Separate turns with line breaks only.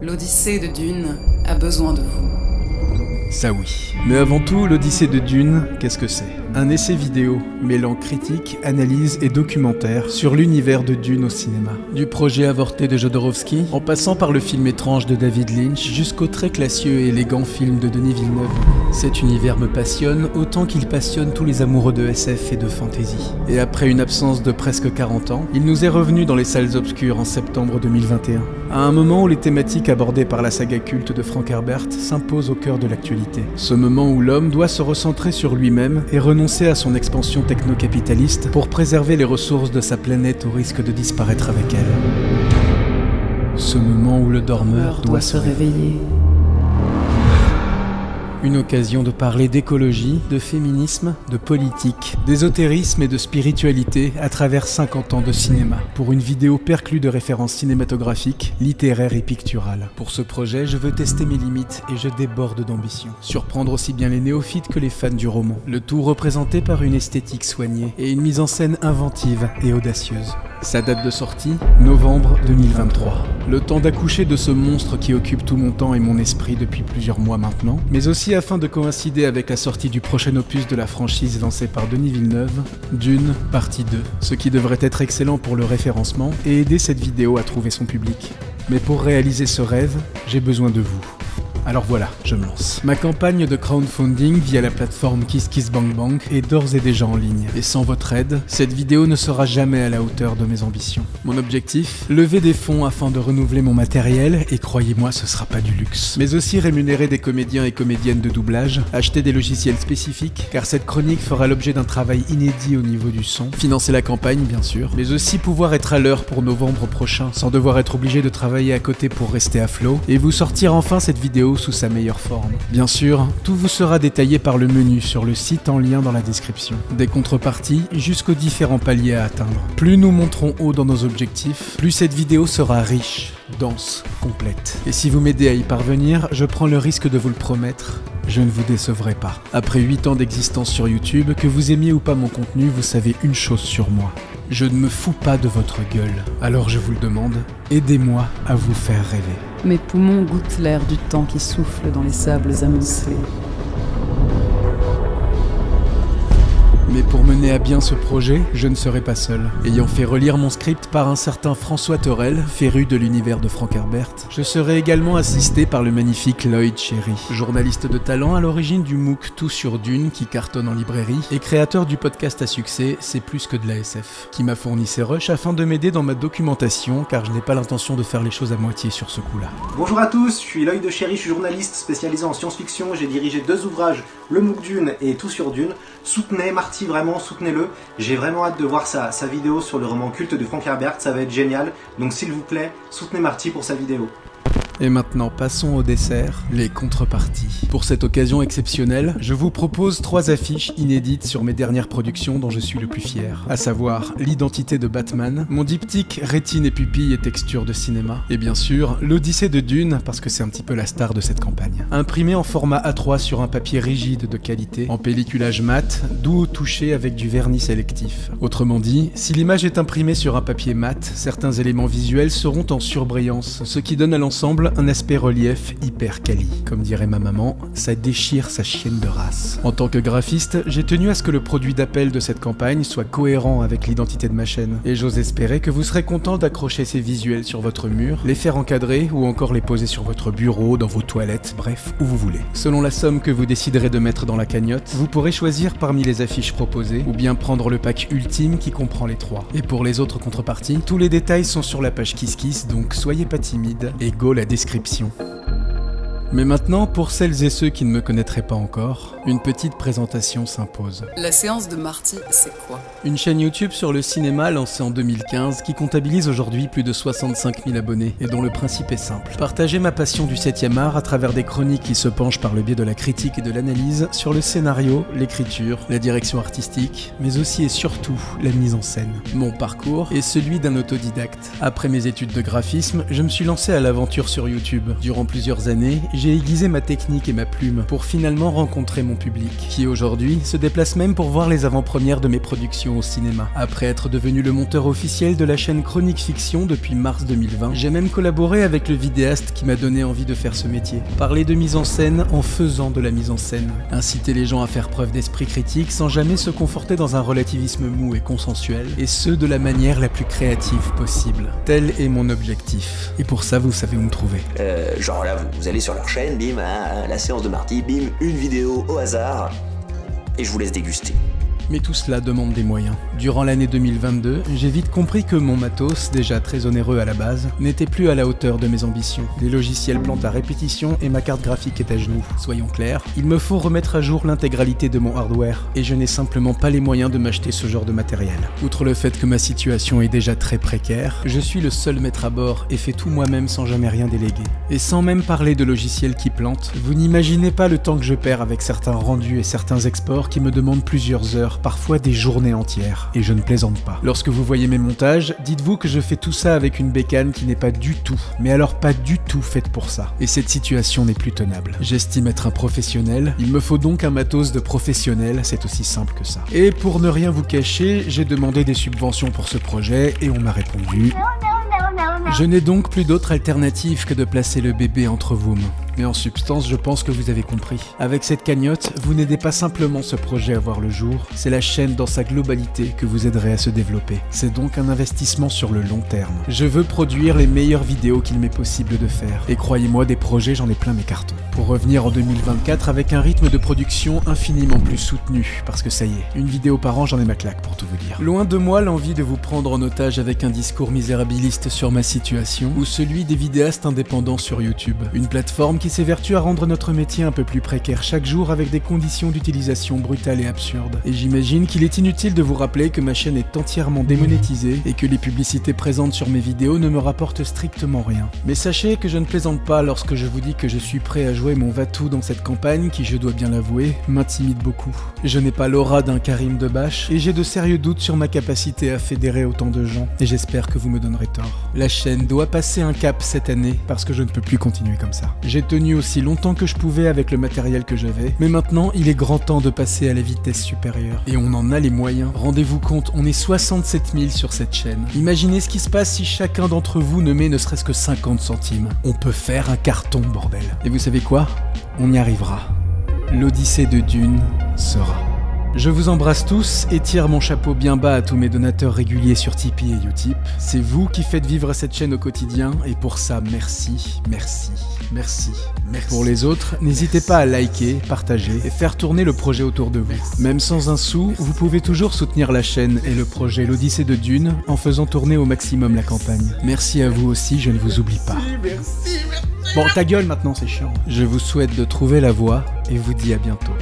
L'Odyssée de Dune a besoin de vous.
Ça oui. Mais avant tout, l'Odyssée de Dune, qu'est-ce que c'est? Un essai vidéo mêlant critique, analyse et documentaire sur l'univers de Dune au cinéma. Du projet avorté de Jodorowsky, en passant par le film étrange de David Lynch, jusqu'au très classieux et élégant film de Denis Villeneuve. Cet univers me passionne autant qu'il passionne tous les amoureux de SF et de fantasy. Et après une absence de presque 40 ans, il nous est revenu dans les salles obscures en septembre 2021. À un moment où les thématiques abordées par la saga culte de Frank Herbert s'imposent au cœur de l'actualité. Ce moment où l'homme doit se recentrer sur lui-même et renoncer à son expansion techno-capitaliste pour préserver les ressources de sa planète au risque de disparaître avec elle. Ce moment où le dormeur doit se réveiller. Une occasion de parler d'écologie, de féminisme, de politique, d'ésotérisme et de spiritualité à travers 50 ans de cinéma, pour une vidéo perclue de références cinématographiques, littéraires et picturales. Pour ce projet, je veux tester mes limites et je déborde d'ambition. Surprendre aussi bien les néophytes que les fans du roman. Le tout représenté par une esthétique soignée et une mise en scène inventive et audacieuse. Sa date de sortie, novembre 2023. Le temps d'accoucher de ce monstre qui occupe tout mon temps et mon esprit depuis plusieurs mois maintenant, mais aussi afin de coïncider avec la sortie du prochain opus de la franchise lancée par Denis Villeneuve, Dune, partie 2, ce qui devrait être excellent pour le référencement et aider cette vidéo à trouver son public. Mais pour réaliser ce rêve, j'ai besoin de vous. Alors voilà, je me lance. Ma campagne de crowdfunding via la plateforme KissKissBankBank est d'ores et déjà en ligne. Et sans votre aide, cette vidéo ne sera jamais à la hauteur de mes ambitions. Mon objectif, lever des fonds afin de renouveler mon matériel, et croyez-moi, ce sera pas du luxe. Mais aussi rémunérer des comédiens et comédiennes de doublage, acheter des logiciels spécifiques, car cette chronique fera l'objet d'un travail inédit au niveau du son, financer la campagne bien sûr, mais aussi pouvoir être à l'heure pour novembre prochain, sans devoir être obligé de travailler à côté pour rester à flot, et vous sortir enfin cette vidéo sous sa meilleure forme. Bien sûr, tout vous sera détaillé par le menu sur le site en lien dans la description. Des contreparties jusqu'aux différents paliers à atteindre. Plus nous monterons haut dans nos objectifs, plus cette vidéo sera riche, dense, complète. Et si vous m'aidez à y parvenir, je prends le risque de vous le promettre, je ne vous décevrai pas. Après 8 ans d'existence sur YouTube, que vous aimiez ou pas mon contenu, vous savez une chose sur moi. Je ne me fous pas de votre gueule. Alors je vous le demande, aidez-moi à vous faire rêver.
Mes poumons goûtent l'air du temps qui souffle dans les sables amoncelés.
Mais pour mener à bien ce projet, je ne serai pas seul. Ayant fait relire mon script par un certain François Thorel, féru de l'univers de Frank Herbert, je serai également assisté par le magnifique Lloyd Cherry, journaliste de talent à l'origine du MOOC Tout sur Dune qui cartonne en librairie, et créateur du podcast à succès C'est plus que de la SF, qui m'a fourni ses rushs afin de m'aider dans ma documentation, car je n'ai pas l'intention de faire les choses à moitié sur ce coup-là.
Bonjour à tous, je suis Lloyd Cherry, je suis journaliste spécialisé en science-fiction, j'ai dirigé 2 ouvrages, le MOOC Dune et Tout sur Dune. Soutenez Marty, vraiment soutenez-le, j'ai vraiment hâte de voir sa vidéo sur le roman culte de Frank Herbert, ça va être génial, donc s'il vous plaît, soutenez Marty pour sa vidéo.
Et maintenant, passons au dessert, les contreparties. Pour cette occasion exceptionnelle, je vous propose 3 affiches inédites sur mes dernières productions dont je suis le plus fier, à savoir l'identité de Batman, mon diptyque rétine et pupille et texture de cinéma, et bien sûr, l'Odyssée de Dune, parce que c'est un petit peu la star de cette campagne. Imprimé en format A3 sur un papier rigide de qualité, en pelliculage mat, doux au toucher avec du vernis sélectif. Autrement dit, si l'image est imprimée sur un papier mat, certains éléments visuels seront en surbrillance, ce qui donne à l'ensemble un aspect relief hyper quali. Comme dirait ma maman, ça déchire sa chienne de race. En tant que graphiste, j'ai tenu à ce que le produit d'appel de cette campagne soit cohérent avec l'identité de ma chaîne. Et j'ose espérer que vous serez content d'accrocher ces visuels sur votre mur, les faire encadrer ou encore les poser sur votre bureau, dans vos toilettes, bref, où vous voulez. Selon la somme que vous déciderez de mettre dans la cagnotte, vous pourrez choisir parmi les affiches proposées ou bien prendre le pack ultime qui comprend les 3. Et pour les autres contreparties, tous les détails sont sur la page KissKiss, donc soyez pas timide et go la description. Mais maintenant, pour celles et ceux qui ne me connaîtraient pas encore, une petite présentation s'impose.
La séance de Marty, c'est quoi?
Une chaîne YouTube sur le cinéma lancée en 2015 qui comptabilise aujourd'hui plus de 65 000 abonnés et dont le principe est simple. Partager ma passion du 7e art à travers des chroniques qui se penchent par le biais de la critique et de l'analyse sur le scénario, l'écriture, la direction artistique, mais aussi et surtout la mise en scène. Mon parcours est celui d'un autodidacte. Après mes études de graphisme, je me suis lancé à l'aventure sur YouTube durant plusieurs années j'ai aiguisé ma technique et ma plume pour finalement rencontrer mon public, qui aujourd'hui se déplace même pour voir les avant-premières de mes productions au cinéma. Après être devenu le monteur officiel de la chaîne Chronique Fiction depuis mars 2020, j'ai même collaboré avec le vidéaste qui m'a donné envie de faire ce métier. Parler de mise en scène en faisant de la mise en scène. Inciter les gens à faire preuve d'esprit critique sans jamais se conforter dans un relativisme mou et consensuel, et ce de la manière la plus créative possible. Tel est mon objectif. Et pour ça, vous savez où me trouver.
Genre là, vous allez sur leur chaîne, bim, la séance de Marty, bim, une vidéo au hasard, et je vous laisse déguster.
Mais tout cela demande des moyens. Durant l'année 2022, j'ai vite compris que mon matos, déjà très onéreux à la base, n'était plus à la hauteur de mes ambitions. Les logiciels plantent à répétition et ma carte graphique est à genoux. Soyons clairs, il me faut remettre à jour l'intégralité de mon hardware, et je n'ai simplement pas les moyens de m'acheter ce genre de matériel. Outre le fait que ma situation est déjà très précaire, je suis le seul maître à bord et fais tout moi-même sans jamais rien déléguer. Et sans même parler de logiciels qui plantent, vous n'imaginez pas le temps que je perds avec certains rendus et certains exports qui me demandent plusieurs heures, parfois des journées entières, et je ne plaisante pas. Lorsque vous voyez mes montages, dites-vous que je fais tout ça avec une bécane qui n'est pas du tout, mais alors pas du tout faite pour ça. Et cette situation n'est plus tenable. J'estime être un professionnel, il me faut donc un matos de professionnel, c'est aussi simple que ça. Et pour ne rien vous cacher, j'ai demandé des subventions pour ce projet, et on m'a répondu... Je n'ai donc plus d'autre alternative que de placer le bébé entre vos mains. Mais en substance, je pense que vous avez compris. Avec cette cagnotte, vous n'aidez pas simplement ce projet à voir le jour, c'est la chaîne dans sa globalité que vous aiderez à se développer. C'est donc un investissement sur le long terme. Je veux produire les meilleures vidéos qu'il m'est possible de faire. Et croyez-moi, des projets, j'en ai plein mes cartons. Pour revenir en 2024 avec un rythme de production infiniment plus soutenu, parce que ça y est, une vidéo par an, j'en ai ma claque pour tout vous dire. Loin de moi l'envie de vous prendre en otage avec un discours misérabiliste sur ma situation, ou celui des vidéastes indépendants sur YouTube. Une plateforme qui s'évertue à rendre notre métier un peu plus précaire chaque jour avec des conditions d'utilisation brutales et absurdes. Et j'imagine qu'il est inutile de vous rappeler que ma chaîne est entièrement démonétisée et que les publicités présentes sur mes vidéos ne me rapportent strictement rien. Mais sachez que je ne plaisante pas lorsque je vous dis que je suis prêt à jouer mon va-tout dans cette campagne qui, je dois bien l'avouer, m'intimide beaucoup. Je n'ai pas l'aura d'un Karim Debache et j'ai de sérieux doutes sur ma capacité à fédérer autant de gens, et j'espère que vous me donnerez tort. La chaîne doit passer un cap cette année parce que je ne peux plus continuer comme ça. J'ai tenu aussi longtemps que je pouvais avec le matériel que j'avais, mais maintenant il est grand temps de passer à la vitesse supérieure. Et on en a les moyens. Rendez-vous compte, on est 67 000 sur cette chaîne. Imaginez ce qui se passe si chacun d'entre vous ne met ne serait-ce que 50 centimes. On peut faire un carton, bordel. Et vous savez quoi? On y arrivera. L'Odyssée de Dune sera. Je vous embrasse tous et tire mon chapeau bien bas à tous mes donateurs réguliers sur Tipeee et Utip. C'est vous qui faites vivre cette chaîne au quotidien et pour ça, merci, merci, merci, merci. Pour les autres, n'hésitez pas à liker, partager et faire tourner le projet autour de vous. Même sans un sou, vous pouvez toujours soutenir la chaîne et le projet L'Odyssée de Dune en faisant tourner au maximum la campagne. Merci à vous aussi, je ne vous oublie pas. Merci. Bon, ta gueule maintenant, c'est chiant. Je vous souhaite de trouver la voie et vous dis à bientôt.